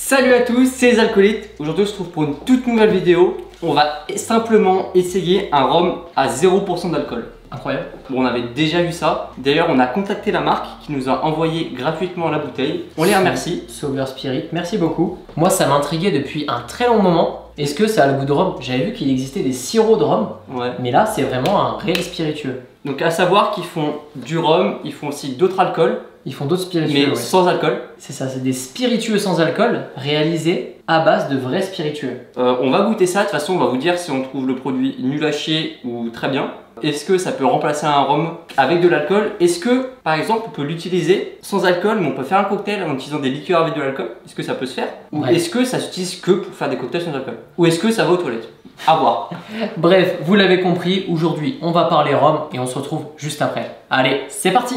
Salut à tous, c'est les alcoolites. Aujourd'hui on se retrouve pour une toute nouvelle vidéo. On va simplement essayer un rhum à 0% d'alcool. Incroyable. Bon, on avait déjà vu ça. D'ailleurs on a contacté la marque qui nous a envoyé gratuitement la bouteille. On les remercie. Sober Spirit, merci beaucoup. Moi ça m'intriguait depuis un très long moment. Est-ce que ça a le goût de rhum? J'avais vu qu'il existait des sirops de rhum. Ouais. Mais là c'est vraiment un réel spiritueux. Donc à savoir qu'ils font du rhum, ils font aussi d'autres alcools. Ils font d'autres spiritueux. Mais ouais. sans alcool. C'est ça, c'est des spiritueux sans alcool réalisés à base de vrais spiritueux. On va goûter ça, de toute façon on va vous dire si on trouve le produit nul à chier ou très bien. Est-ce que ça peut remplacer un rhum avec de l'alcool? Est-ce que par exemple on peut l'utiliser sans alcool mais on peut faire un cocktail en utilisant des liqueurs avec de l'alcool? Est-ce que ça peut se faire? Ou Ouais. est-ce que ça s'utilise que pour faire des cocktails sans alcool? Ou est-ce que ça va aux toilettes? À voir. Bref, vous l'avez compris, aujourd'hui on va parler rhum et on se retrouve juste après. Allez, c'est parti!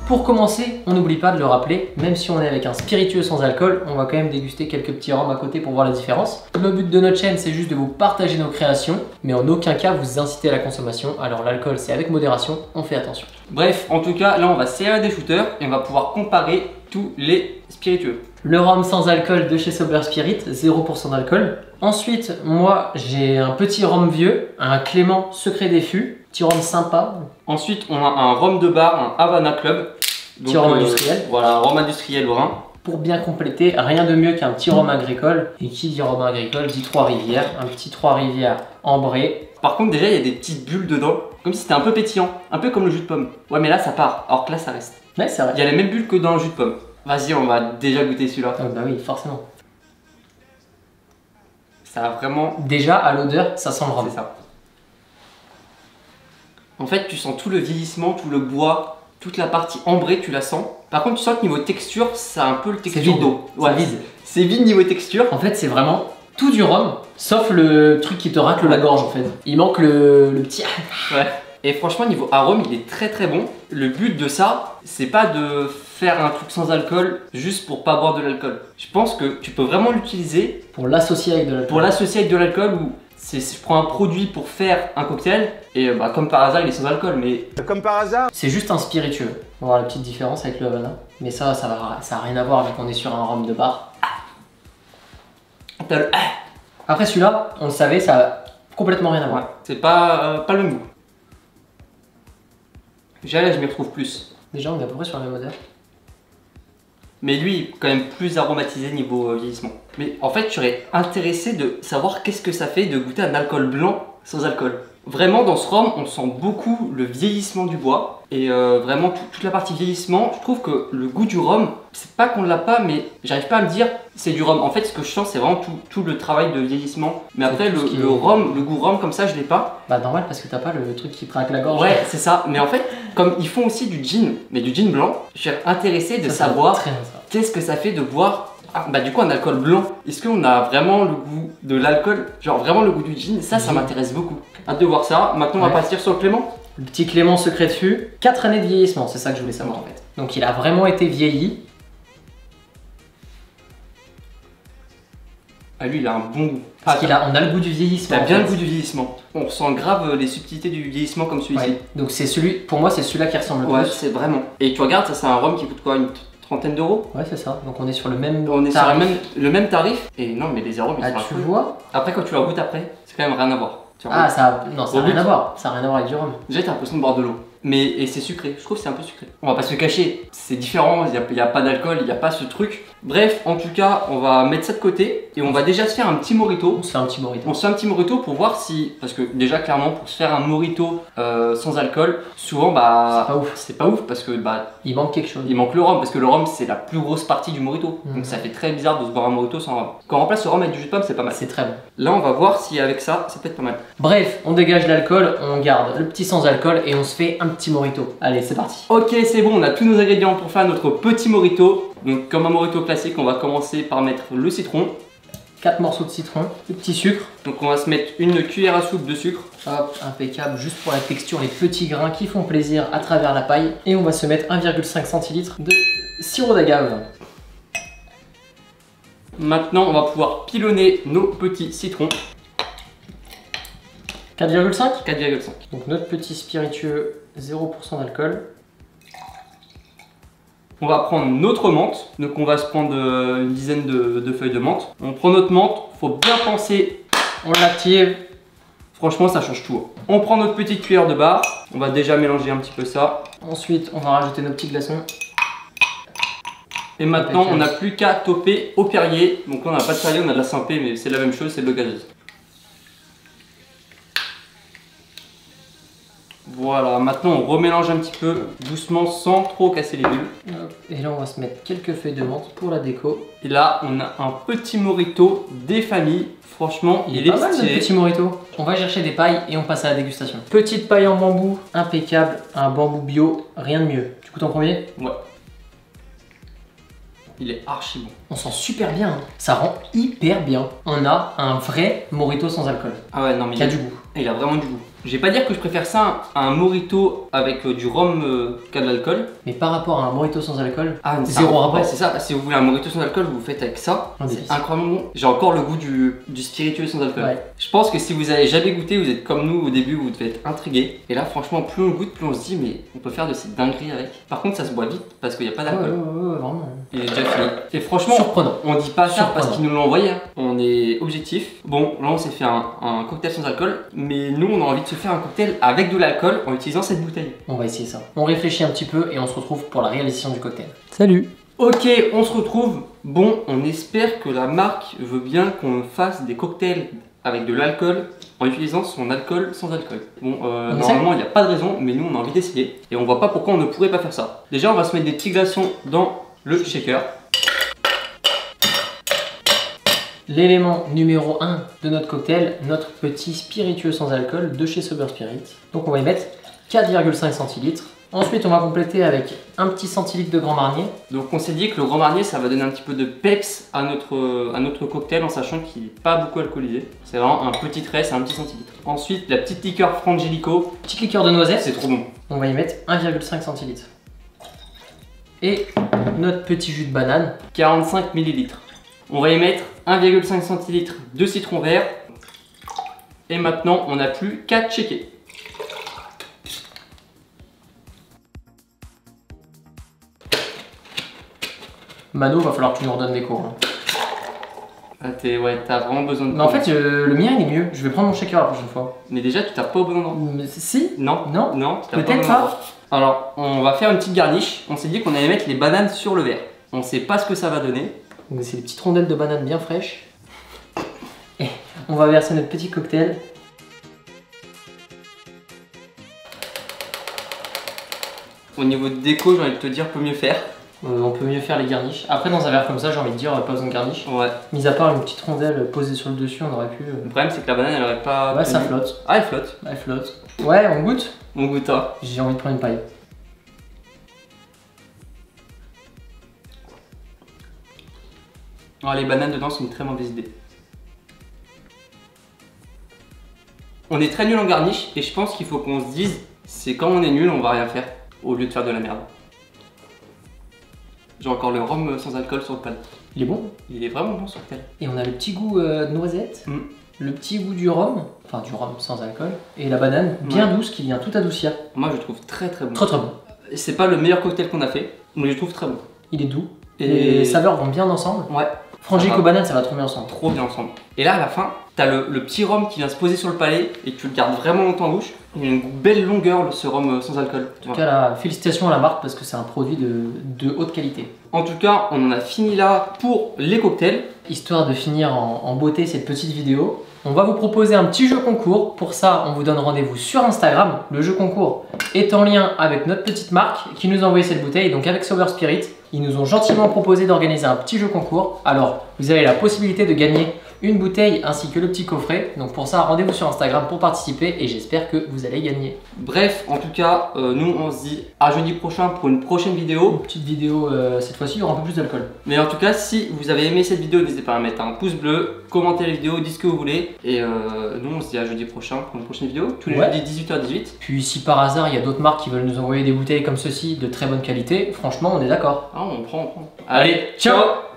Pour commencer, on n'oublie pas de le rappeler, même si on est avec un spiritueux sans alcool, on va quand même déguster quelques petits rhums à côté pour voir la différence. Le but de notre chaîne, c'est juste de vous partager nos créations, mais en aucun cas vous inciter à la consommation. Alors l'alcool, c'est avec modération, on fait attention. Bref, en tout cas, là on va serrer des shooters et on va pouvoir comparer tous les spiritueux. Le rhum sans alcool de chez Sober Spirit, 0% d'alcool. Ensuite, moi j'ai un petit rhum vieux, un Clément Secret des Fûts, petit rhum sympa. Ensuite, on a un rhum de bar, un Havana Club. Petit rhum industriel. Voilà, un rhum industriel lorrain. Pour bien compléter, rien de mieux qu'un petit rhum agricole. Et qui dit rhum agricole dit Trois-Rivières, un petit Trois-Rivières ambré. Par contre, déjà, il y a des petites bulles dedans, comme si c'était un peu pétillant, un peu comme le jus de pomme. Ouais, mais là, ça part, alors que là, ça reste. Ouais, c'est vrai. Il y a les mêmes bulles que dans le jus de pomme. Vas-y, on va déjà goûter celui-là. Ah bah oui, forcément. Ça a vraiment... Déjà, à l'odeur, ça sent le rhum. C'est ça. En fait, tu sens tout le vieillissement, tout le bois, toute la partie ambrée, tu la sens. Par contre, tu sens que niveau texture, ça a un peu le texture vide. d'eau. C'est vide. C'est vide niveau texture. En fait, c'est vraiment tout du rhum, sauf le truc qui te racle la gorge en fait. Il manque le petit... Ouais. Et franchement, niveau arôme, il est très très bon. Le but de ça, c'est pas de faire un truc sans alcool juste pour pas boire de l'alcool. Je pense que tu peux vraiment l'utiliser Pour l'associer avec de l'alcool. pour l'associer avec de l'alcool ou je prends un produit pour faire un cocktail et bah, comme par hasard, il est sans alcool. Mais Comme par hasard. C'est juste un spiritueux. On va voir la petite différence avec le Havana. Mais ça a rien à voir vu qu'on est sur un rhum de bar. t'as le... Après celui-là, on le savait, ça a complètement rien à voir. Ouais, c'est pas le même goût. Là, je m'y retrouve plus. Déjà, on est à peu près sur la même odeur. Mais lui, quand même plus aromatisé niveau vieillissement. Mais en fait, tu serais intéressé de savoir qu'est-ce que ça fait de goûter un alcool blanc sans alcool. Vraiment, dans ce rhum, on sent beaucoup le vieillissement du bois. Et vraiment, toute la partie vieillissement, je trouve que le goût du rhum, c'est pas qu'on l'a pas, mais j'arrive pas à me dire c'est du rhum. En fait, ce que je sens, c'est vraiment tout le travail de vieillissement. Mais après, tout ce qui le est- rhum, le goût rhum comme ça, je l'ai pas. Bah normal parce que t'as pas le truc qui te racle la gorge. Ouais, c'est ça. Mais en fait, comme ils font aussi du gin, mais du gin blanc, je suis intéressé de Ça savoir va très bien, ça. qu'est-ce que ça fait de boire bah du coup un alcool blanc. Est-ce qu'on a vraiment le goût de l'alcool, genre vraiment le goût du gin? Ça m'intéresse beaucoup. Hâte de voir ça. Maintenant on va Ouais. partir sur le Clément. Le petit Clément Secret de Fût, 4 années de vieillissement, c'est ça que je voulais savoir en fait. Donc il a vraiment été vieilli. Ah lui il a un bon goût. Parce on a le goût du vieillissement. T'as en bien fait. le goût du vieillissement. On ressent grave les subtilités du vieillissement comme celui-ci. Ouais. Donc c'est celui, pour moi c'est celui-là qui ressemble le Ouais, plus. c'est vraiment. Et tu regardes, ça c'est un rhum qui coûte quoi, une trentaine d'euros? Ouais c'est ça, donc on est sur le même On est tarif. sur le même tarif. Et non mais les arômes ils Ah sont tu incroyables. vois? Après quand tu la goûtes après, c'est quand même rien à voir. Tu vois. Ah ça, non ça Au n'a rien but. à voir, ça n'a rien à voir avec du rhum. Déjà, t'as l'impression de boire de l'eau. Et c'est sucré. Je trouve que c'est un peu sucré. On va pas se le cacher. C'est différent. Il n'y a pas d'alcool. Il n'y a pas ce truc. Bref, en tout cas, on va mettre ça de côté. Et on va déjà se faire un petit mojito. On se fait un petit mojito. On se fait un petit mojito pour voir si. Parce que déjà, clairement, pour se faire un mojito sans alcool, souvent, bah. C'est pas ouf. C'est pas ouf parce que, bah. Il manque quelque chose. Il manque le rhum. Parce que le rhum, c'est la plus grosse partie du mojito. Mhm. Donc ça fait très bizarre de se boire un mojito sans rhum. Quand on remplace le rhum avec du jus de pomme, c'est pas mal. C'est très bon. Là, on va voir si avec ça, ça peut être pas mal. Bref, on dégage l'alcool, on garde le petit sans alcool et on se fait un petit mojito. Allez, c'est parti. Ok, c'est bon, on a tous nos ingrédients pour faire notre petit mojito. Donc comme un mojito classique, on va commencer par mettre le citron. 4 morceaux de citron, le petit sucre. Donc on va se mettre une cuillère à soupe de sucre. Hop, impeccable, juste pour la texture, les petits grains qui font plaisir à travers la paille. Et on va se mettre 1,5 centilitres de sirop d'agave. Maintenant, on va pouvoir pilonner nos petits citrons. 4,5. 4,5. Donc notre petit spiritueux 0% d'alcool. On va prendre notre menthe, donc on va se prendre une dizaine de feuilles de menthe. On prend notre menthe, faut bien penser, On l'active. franchement ça change tout. On prend notre petite cuillère de bar, on va déjà mélanger un petit peu ça. Ensuite, on va rajouter nos petits glaçons. Et maintenant on n'a plus qu'à toper au Perrier. Donc là on n'a pas de Perrier, on a de la Saint-Pé, mais c'est la même chose, c'est de l'eau gazeuse. Voilà, maintenant on remélange un petit peu doucement sans trop casser les bulles. Et là, on va se mettre quelques feuilles de menthe pour la déco. Et là on a un petit mojito des familles. Franchement, il est pas mal, stylé. notre petit mojito. On va chercher des pailles et on passe à la dégustation. Petite paille en bambou, impeccable, un bambou bio, rien de mieux. Tu goûtes en premier? Ouais. Il est archi bon. On sent super bien, hein. Ça rend hyper bien. On a un vrai mojito sans alcool. Ah ouais, non mais Il a du goût. Il a vraiment du goût. Je vais pas dire que je préfère ça à un mojito avec du rhum qu'à de l'alcool. Mais par rapport à un mojito sans alcool, Ah, zéro rapport. Ouais, c'est ça. Si vous voulez un mojito sans alcool, vous le faites avec ça. Un C'est délice. incroyablement bon. J'ai encore le goût du spiritueux sans alcool. Ouais. Je pense que si vous avez jamais goûté, vous êtes comme nous au début, vous devez être intrigué. Et là, franchement, plus on goûte, plus on se dit, mais on peut faire de ces dingueries avec. Par contre, ça se boit vite parce qu'il n'y a pas d'alcool. Ouais, vraiment. Il est déjà fini. Et franchement, Surprenant. on dit pas ça Surprenant. parce qu'ils nous l'ont envoyé, hein. On est objectif. Bon, là on s'est fait un cocktail sans alcool, mais nous on a envie de se faire un cocktail avec de l'alcool en utilisant cette bouteille. On va essayer ça. On réfléchit un petit peu et on se retrouve pour la réalisation du cocktail. Salut. Ok, on se retrouve. Bon, on espère que la marque veut bien qu'on fasse des cocktails avec de l'alcool en utilisant son alcool sans alcool. Bon, normalement il n'y a pas de raison, mais nous on a envie d'essayer et on voit pas pourquoi on ne pourrait pas faire ça. Déjà, on va se mettre des petits glaçons dans le shaker. L'élément numéro 1 de notre cocktail, notre petit spiritueux sans alcool de chez Sober Spirit. Donc on va y mettre 4,5 centilitres. Ensuite on va compléter avec un petit centilitre de Grand Marnier. Donc on s'est dit que le Grand Marnier ça va donner un petit peu de peps à notre cocktail en sachant qu'il n'est pas beaucoup alcoolisé. C'est vraiment un petit trait, c'est un petit centilitre. Ensuite la petite liqueur Frangelico. Petite liqueur de noisette. C'est trop bon. On va y mettre 1,5 centilitres. Et notre petit jus de banane. 45 ml. On va y mettre 1,5 centilitre de citron vert. Et maintenant, on n'a plus qu'à checker. Mano, va falloir que tu nous redonnes des cours. Hein. Ah, t'as vraiment besoin de... Mais en fait, le mien il est mieux. Je vais prendre mon shaker la prochaine fois. Mais déjà, tu tapes pas au bon endroit. Mais si. Non, Non. non, tu tapes Peut-être au bon pas. endroit. Alors, on va faire une petite garniche. On s'est dit qu'on allait mettre les bananes sur le verre. On sait pas ce que ça va donner. Donc c'est des petites rondelles de banane bien fraîches. Et on va verser notre petit cocktail. Au niveau de déco, j'ai envie de te dire, peut mieux faire. On peut mieux faire les garniches. Après, dans un verre comme ça, j'ai envie de dire, pas besoin de garniche. Ouais. Mis à part une petite rondelle posée sur le dessus, on aurait pu. Le problème, c'est que la banane, elle aurait pas... Ouais, ça tenu. flotte. Ah, elle flotte. Elle flotte. Ouais, on goûte. On goûte ça. J'ai envie de prendre une paille. Oh, les bananes dedans sont une très mauvaise idée. On est très nul en garniche et je pense qu'il faut qu'on se dise, c'est quand on est nul, on va rien faire au lieu de faire de la merde. J'ai encore le rhum sans alcool sur le palais. Il est bon. Il est vraiment bon ce cocktail. Et on a le petit goût noisette, le petit goût du rhum, enfin du rhum sans alcool, et la banane bien douce qui vient tout adoucir. Moi je le trouve très très bon. Très très bon. C'est pas le meilleur cocktail qu'on a fait, mais je le trouve très bon. Il est doux. Et Les saveurs vont bien ensemble. Ouais. Frangelico banane, ça va trop bien ensemble. Trop bien ensemble. Et là à la fin, t'as le petit rhum qui vient se poser sur le palais et tu le gardes vraiment longtemps en bouche. Il a une belle longueur ce rhum sans alcool. En tout cas, là, félicitations à la marque parce que c'est un produit de haute qualité. En tout cas, on en a fini là pour les cocktails. Histoire de finir en beauté cette petite vidéo, on va vous proposer un petit jeu concours. Pour ça, on vous donne rendez-vous sur Instagram. Le jeu concours est en lien avec notre petite marque qui nous a envoyé cette bouteille, donc avec Sober Spirit. Ils nous ont gentiment proposé d'organiser un petit jeu concours. Alors, vous avez la possibilité de gagner une bouteille ainsi que le petit coffret. Donc pour ça, rendez-vous sur Instagram pour participer et j'espère que vous allez gagner. Bref, en tout cas, nous on se dit à jeudi prochain pour une prochaine vidéo. Une petite vidéo, cette fois-ci, il y aura un peu plus d'alcool. Mais en tout cas, si vous avez aimé cette vidéo, n'hésitez pas à mettre un pouce bleu, commenter la vidéo, dites ce que vous voulez. Et nous on se dit à jeudi prochain pour une prochaine vidéo, tous les jeudis 18h18. Puis si par hasard, il y a d'autres marques qui veulent nous envoyer des bouteilles comme ceci de très bonne qualité, franchement, on est d'accord. Ah, on prend. Allez, ciao!